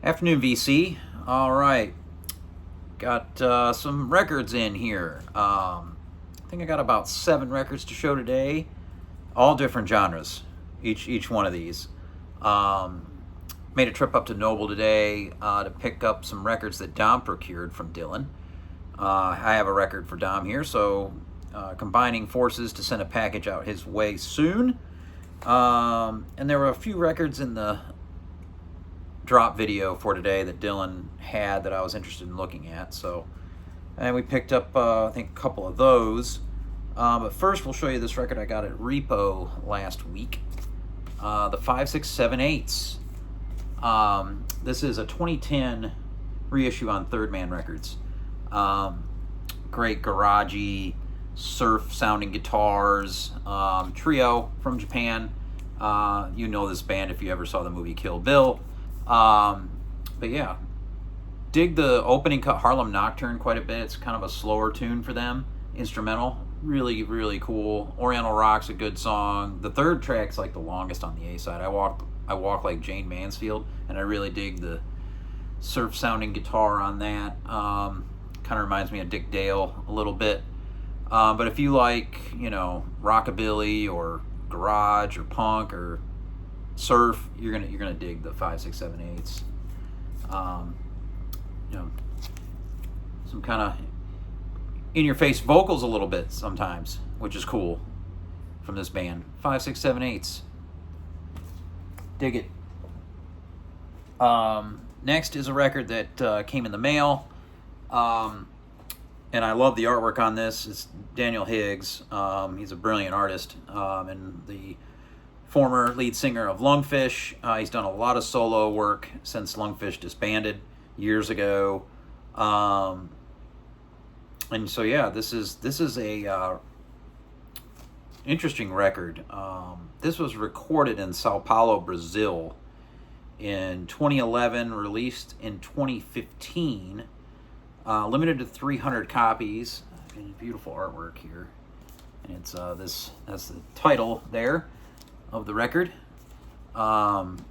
Afternoon, VC. All right, got some records in here. I think I got about 7 records to show today, all different genres. Each one of these. Made a trip up to Noble today to pick up some records that Dom procured from Dylan. I have a record for Dom here, so combining forces to send a package out his way soon. And there were a few records in the drop video for today that Dylan had that I was interested in looking at. So, and we picked up, I think, a couple of those. But first, we'll show you this record I got at Repo last week. The 5678s. This is a 2010 reissue on Third Man Records. Great garagey, surf-sounding guitars. Trio from Japan. You know this band if you ever saw the movie Kill Bill. But yeah, dig the opening cut Harlem Nocturne quite a bit. It's kind of a slower tune for them, instrumental, really, really cool. Oriental Rock's a good song. The third track's like the longest on the A side. I walk like Jane Mansfield, and I really dig the surf sounding guitar on that. Kind of reminds me of Dick Dale a little bit. But if you like, rockabilly or garage or punk or surf, you're gonna dig the 5678s. Some kind of in-your-face vocals a little bit sometimes, which is cool from this band. 5678s. Dig it. Next is a record that came in the mail, and I love the artwork on this. It's Daniel Higgs. He's a brilliant artist, and the former lead singer of Lungfish. He's done a lot of solo work since Lungfish disbanded years ago. And so yeah, this is a interesting record. This was recorded in Sao Paulo, Brazil in 2011, released in 2015, limited to 300 copies. Beautiful artwork here, and it's that's the title there of the record. And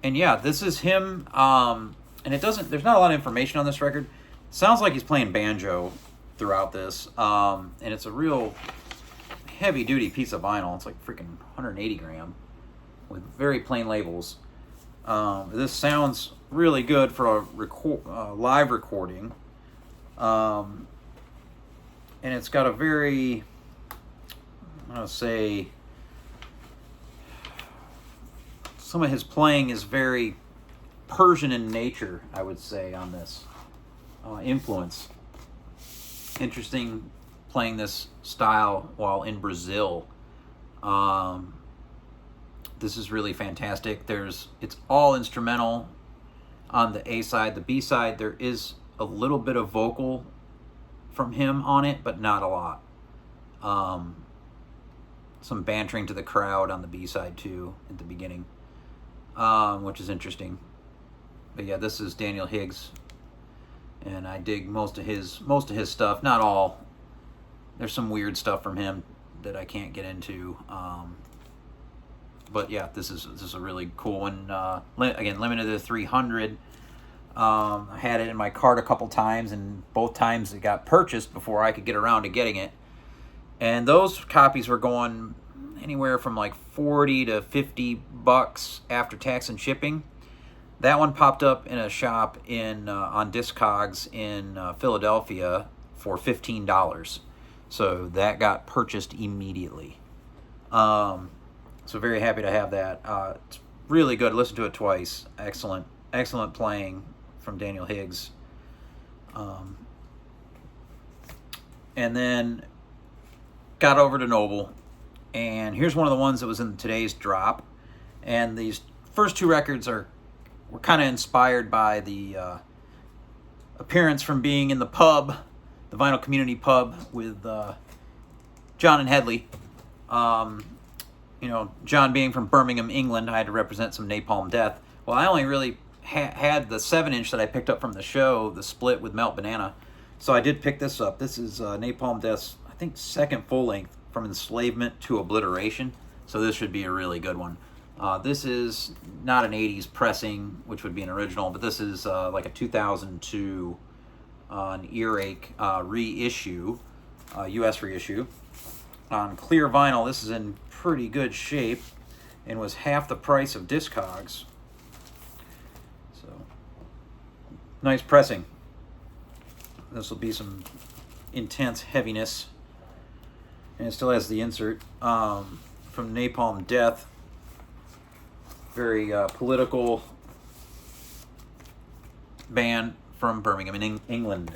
yeah, this is him. And there's not a lot of information on this record. Sounds like he's playing banjo throughout this. And it's a real heavy duty piece of vinyl. It's like freaking 180 gram with very plain labels. This sounds really good for a live recording. And it's got a very, I'm going to say, some of his playing is very Persian in nature, I would say, on this influence. Interesting playing this style while in Brazil. This is really fantastic. It's all instrumental on the A side. The B side, there is a little bit of vocal from him on it, but not a lot. Some bantering to the crowd on the B side too at the beginning. Which is interesting. But yeah, this is Daniel Higgs, and I dig most of his stuff. Not all. There's some weird stuff from him that I can't get into. But yeah, this is a really cool one. Again, limited to 300. I had it in my cart a couple times, and both times it got purchased before I could get around to getting it. And those copies were going anywhere from like $40 to $50 after tax and shipping. That one popped up in a shop on Discogs in Philadelphia for $15. So that got purchased immediately. So very happy to have that. It's really good. Listen to it twice. Excellent playing from Daniel Higgs. And then got over to Noble. And here's one of the ones that was in today's drop. And these first 2 records were kind of inspired by the appearance from being in the pub, the Vinyl Community Pub, with John and Headley. John being from Birmingham, England, I had to represent some Napalm Death. Well, I only really had the 7-inch that I picked up from the show, the split with Melt Banana. So I did pick this up. This is Napalm Death's, I think, second full length, From Enslavement to Obliteration. So this should be a really good one. This is not an 80s pressing, which would be an original, but this is like a 2002 an earache reissue, US reissue. On clear vinyl, this is in pretty good shape and was half the price of Discogs. So, nice pressing. This will be some intense heaviness. And it still has the insert from Napalm Death. Very political band from Birmingham in England.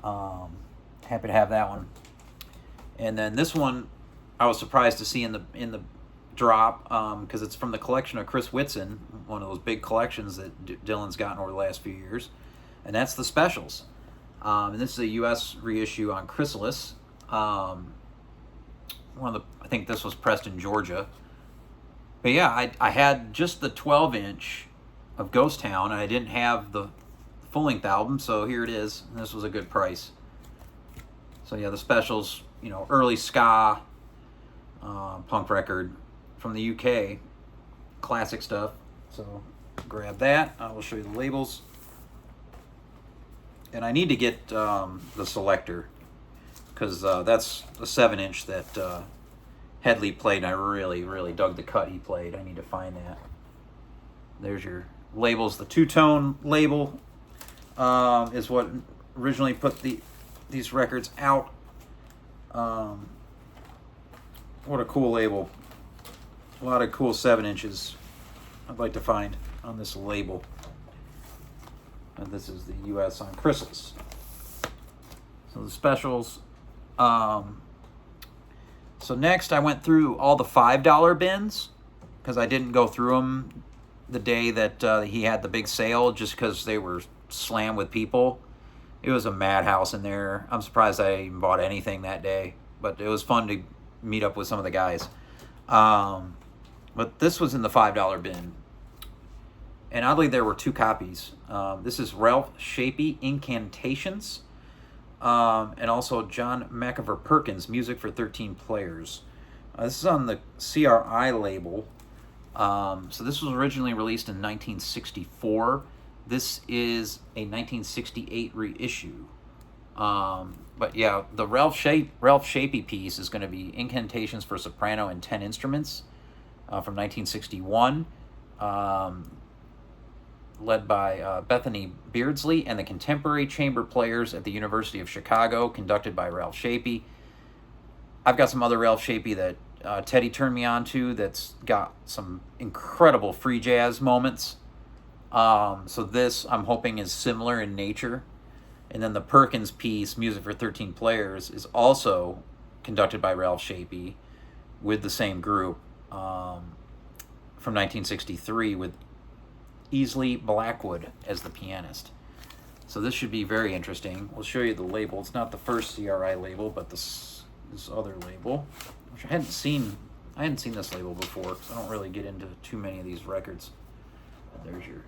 Happy to have that one. And then this one, I was surprised to see in the drop because it's from the collection of Chris Whitson, one of those big collections that Dylan's gotten over the last few years, and that's the Specials. And this is a U.S. reissue on Chrysalis. I think this was pressed in Georgia. But yeah, I had just the 12-inch of Ghost Town, and I didn't have the full-length album, so here it is. And this was a good price. So yeah, the Specials, early ska punk record from the UK, classic stuff. So grab that. I will show you the labels. And I need to get the Selector, because that's a 7-inch that Headley played, and I really, really dug the cut he played. I need to find that. There's your labels. The two-tone label is what originally put these records out. What a cool label. A lot of cool 7-inches I'd like to find on this label. And this is the U.S. on Chrysalis. So the Specials. So next I went through all the $5 bins, because I didn't go through them the day that he had the big sale, just because they were slammed with people. It was a madhouse in there. I'm surprised I even bought anything that day, but it was fun to meet up with some of the guys. But this was in the $5 bin. And oddly, there were 2 copies. This is Ralph Shapey, Incantations. And also John McIver Perkins, Music for 13 Players. This is on the CRI label. So this was originally released in 1964. This is a 1968 reissue. But yeah, the Ralph Shapey piece is going to be Incantations for Soprano and 10 Instruments from 1961. Led by Bethany Beardsley and the Contemporary Chamber Players at the University of Chicago, conducted by Ralph Shapey. I've got some other Ralph Shapey that Teddy turned me on to that's got some incredible free jazz moments. So this, I'm hoping, is similar in nature. And then the Perkins piece, Music for 13 Players, is also conducted by Ralph Shapey with the same group from 1963 with Easley Blackwood as the pianist. So this should be very interesting. We'll show you the label. It's not the first CRI label, but this other label, which I hadn't seen this label before, because I don't really get into too many of these records. And there's your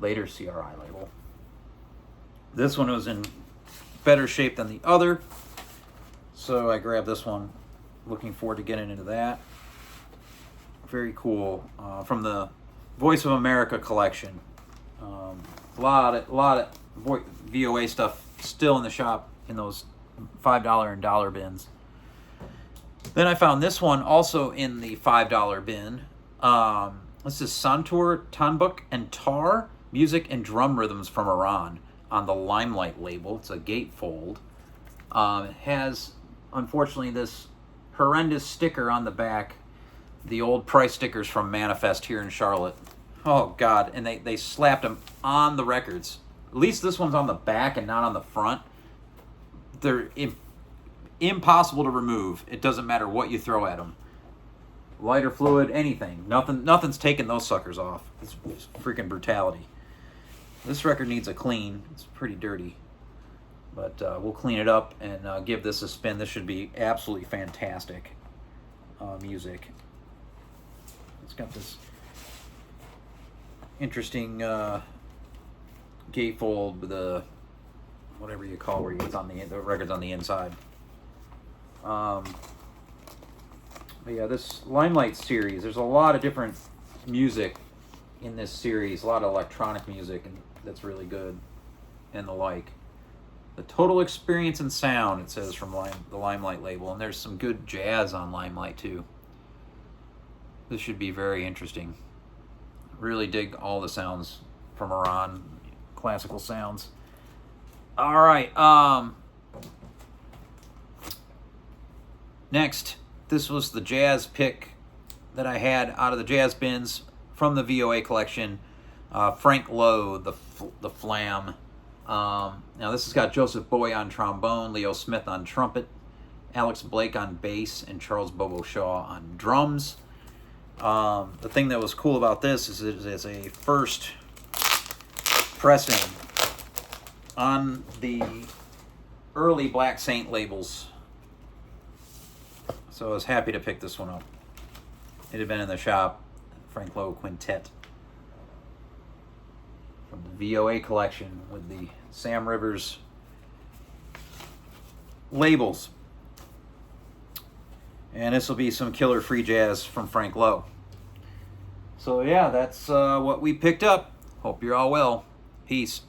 later CRI label. This one was in better shape than the other, so I grabbed this one. Looking forward to getting into that. Very cool. From the Voice of America collection. A lot of VOA stuff still in the shop in those $5 and dollar bins. Then I found this one also in the $5 bin. This is Santur, Tanbuk, and Tar, Music and Drum Rhythms from Iran on the Limelight label. It's a gatefold. It has, unfortunately, this horrendous sticker on the back. The old price stickers from Manifest here in Charlotte. Oh, God. And they slapped them on the records. At least this one's on the back and not on the front. They're impossible to remove. It doesn't matter what you throw at them. Lighter fluid, anything. Nothing's taking those suckers off. It's freaking brutality. This record needs a clean. It's pretty dirty. But we'll clean it up and give this a spin. This should be absolutely fantastic music. It's got this interesting gatefold with the whatever you call where it's on the record's on the inside. But yeah, this Limelight series, there's a lot of different music in this series, a lot of electronic music, and that's really good, and the like. The total experience and sound, it says from the Limelight label, and there's some good jazz on Limelight too. This should be very interesting. Really dig all the sounds from Iran, classical sounds. All right, next, this was the jazz pick that I had out of the jazz bins from the VOA collection. Frank Lowe, the Flam. Now this has got Joseph Boy on trombone, Leo Smith on trumpet, Alex Blake on bass, and Charles Bobo Shaw on drums. The thing that was cool about this is it is a first pressing on the early Black Saint labels. So I was happy to pick this one up. It had been in the shop, Frank Lowe Quintet. From the VOA collection with the Sam Rivers labels. And this will be some killer free jazz from Frank Lowe. So yeah, that's what we picked up. Hope you're all well. Peace.